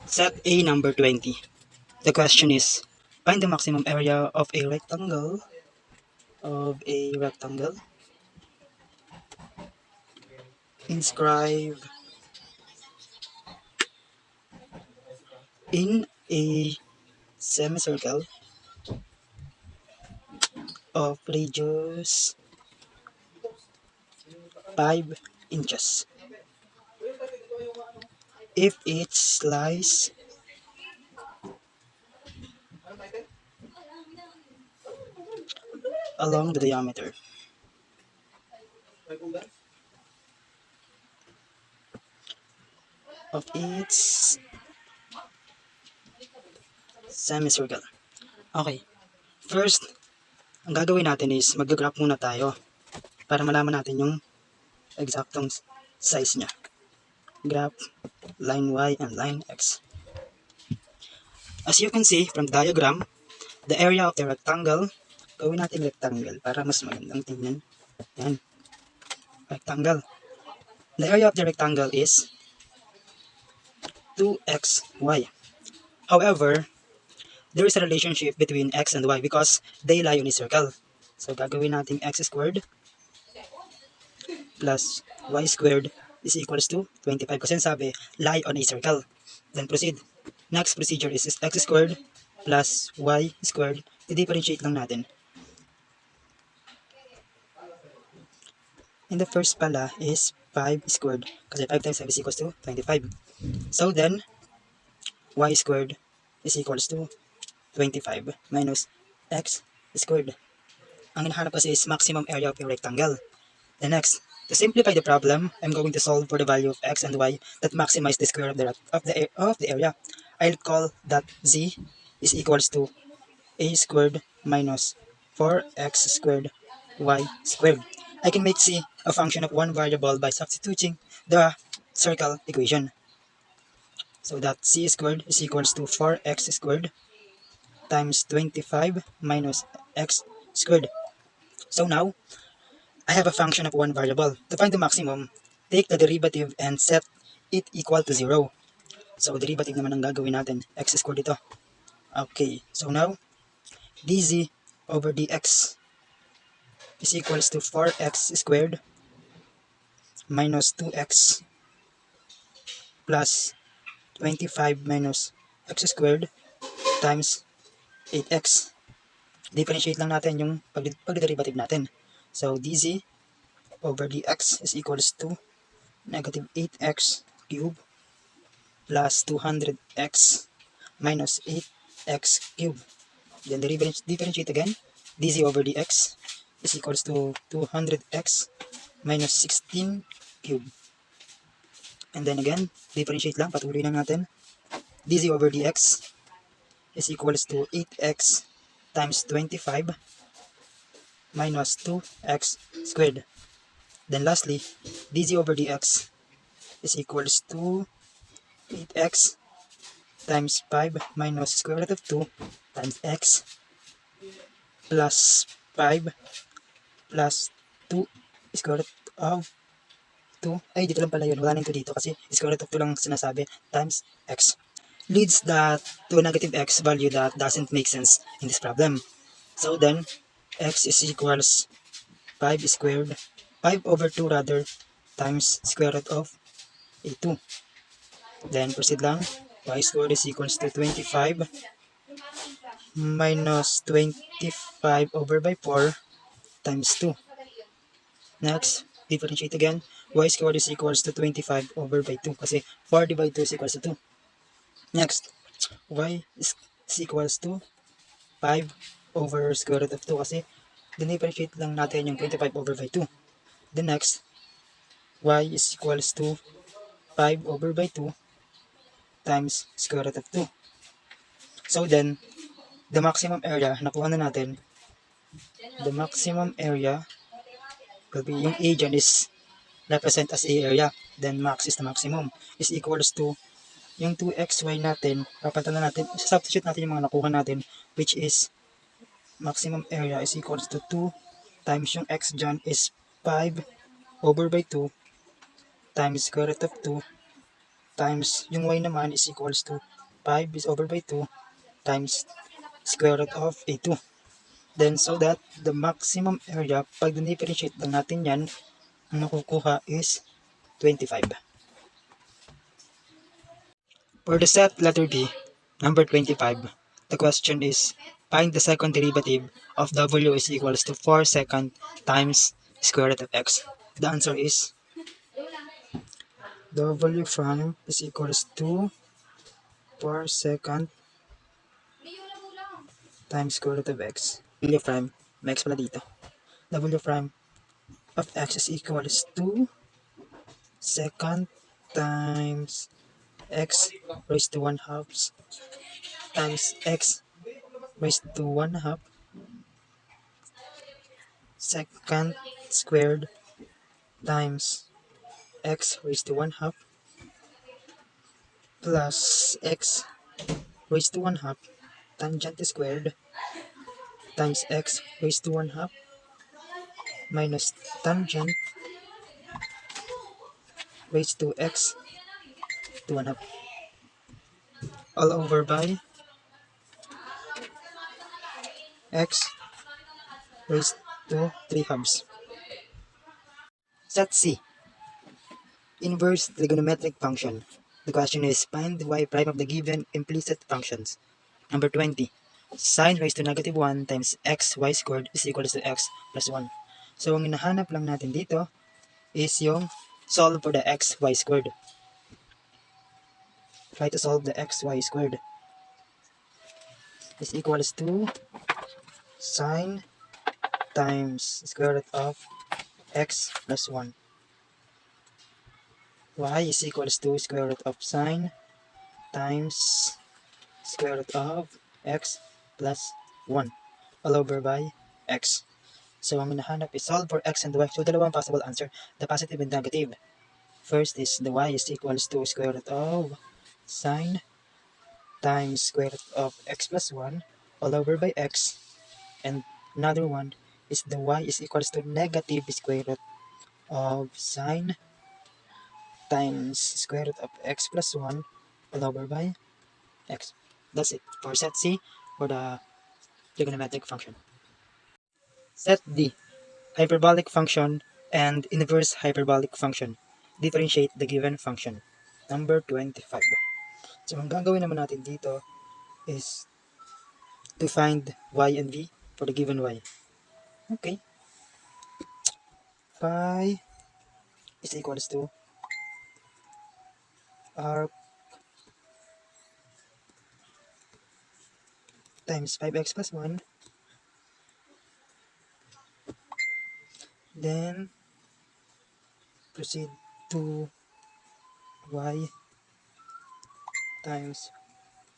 Set A number 20. The question is, find the maximum area of a rectangle. Inscribe in a semicircle of radius 5 inches. If it lies along the diameter of its semicircle. Okay, first, ang gagawin natin is mag-graph muna tayo para malaman natin yung eksaktong size niya. Graph, line Y and line X. As you can see from the diagram, the area of the rectangle, gawin natin rectangle para mas magandang tingnan. Yan, rectangle. The area of the rectangle is 2xy. However, there is a relationship between x and y because they lie on a circle. So, gagawin natin x squared plus y squared is equals to 25 kasi sabi, lie on a circle. Then proceed. Next procedure is x squared plus y squared. I-differentiate lang natin. In the first pala is 5 squared kasi 5 times 5 is equals to 25. So then, y squared is equals to 25 minus x squared. Ang hinahanap kasi is maximum area of a rectangle. The next, to simplify the problem, I'm going to solve for the value of x and y that maximize the square of the area. I'll call that z is equals to a squared minus 4x squared y squared. I can make c a function of one variable by substituting the circle equation. So that c squared is equals to 4x squared times 25 minus x squared. So now, I have a function of one variable. To find the maximum, take the derivative and set it equal to 0. So, derivative naman ang gagawin natin. X squared ito. Okay, so now, dz over dx is equals to 4x squared minus 2x plus 25 minus x squared times 8x. Differentiate lang natin yung pag-derivative natin. So, dz over dx is equals to negative 8x cubed plus 200x minus 8x cubed. Then differentiate again. dz over dx is equals to 200x minus 16 cubed. And then again, differentiate lang, patuloy lang natin. dz over dx is equals to 8x times 25 minus 2x squared. Then lastly, dz over dx is equals to 8x times 5 minus square root of 2 times x plus 5 plus 2 square root of 2. Ay, dito lang pala yun. Wala nang 2 dito kasi square root of 2 lang sinasabi times x. Leads that to a negative x value that doesn't make sense in this problem. So then, x is equals 5 squared, 5 over 2 rather, times square root of a2. Then proceed lang. Y squared is equals to 25 minus 25 over by 4 times 2. Next, differentiate again. Y squared is equals to 25 over by 2 kasi 4 divided by 2 is equals to 2. Next, y is equals to 5 over square root of 2 kasi dinifferentiate lang natin yung 25 over by 2. The next, y is equals to 5 over by 2 times square root of 2. So then, the maximum area, nakuha na natin, the maximum area will be, yung A dyan is represent as A area, then max is the maximum, is equals to, yung 2xy natin, papalitan na natin, substitute natin yung mga nakuha natin, which is, maximum area is equals to 2 times yung x dyan is 5 over by 2 times square root of 2 times yung y naman is equals to 5 is over by 2 times square root of A2. Then, so that the maximum area, pag differentiate lang natin yan, ang nakukuha is 25. For the set letter B, number 25, the question is, find the second derivative of W is equals to 4 second times square root of X. The answer is W prime is equals to 4 second times square root of X. W prime, may X pala dito. W prime of X is equals to second times X raised to 1 half times X raised to 1 half second squared times X raised to 1 half plus X raised to 1 half tangent squared times X raised to 1 half minus tangent raised to X to 1 half all over by X raised to 3 halves. Set C. Inverse trigonometric function. The question is, find y prime of the given implicit functions. Number 20. Sine raised to negative 1 times xy squared is equal to x plus 1. So, ang hinahanap lang natin dito is yung solve for the xy squared. Try to solve the xy squared is equals to sine times square root of x plus 1. Y is equals to square root of sine times square root of x plus 1 all over by x. So, ang hinahanap is solve for x and y. So, dalawang possible answer, the positive and negative. First is the y is equals to square root of sine times square root of x plus 1 all over by x. And another one is the y is equals to negative square root of sine times square root of x plus 1 all over by x. That's it for set C for the trigonometric function. Set D, hyperbolic function and inverse hyperbolic function. Differentiate the given function. Number 25. So, ang gagawin naman natin dito is to find y and v for the given y. Okay. Pi is equals to r times 5x plus 1. Then, proceed to y times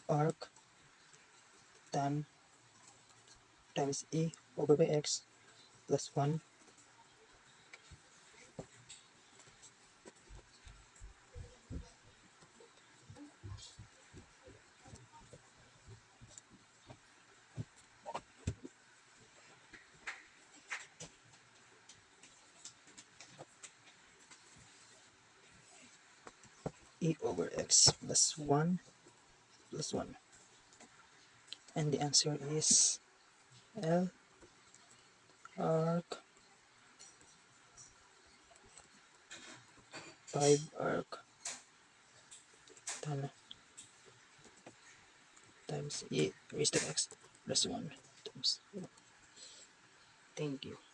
arc tan times e over by x plus 1 e over x plus 1 plus 1. And the answer is L arc 5 arc tan times e raised to x plus 1 times. Thank you.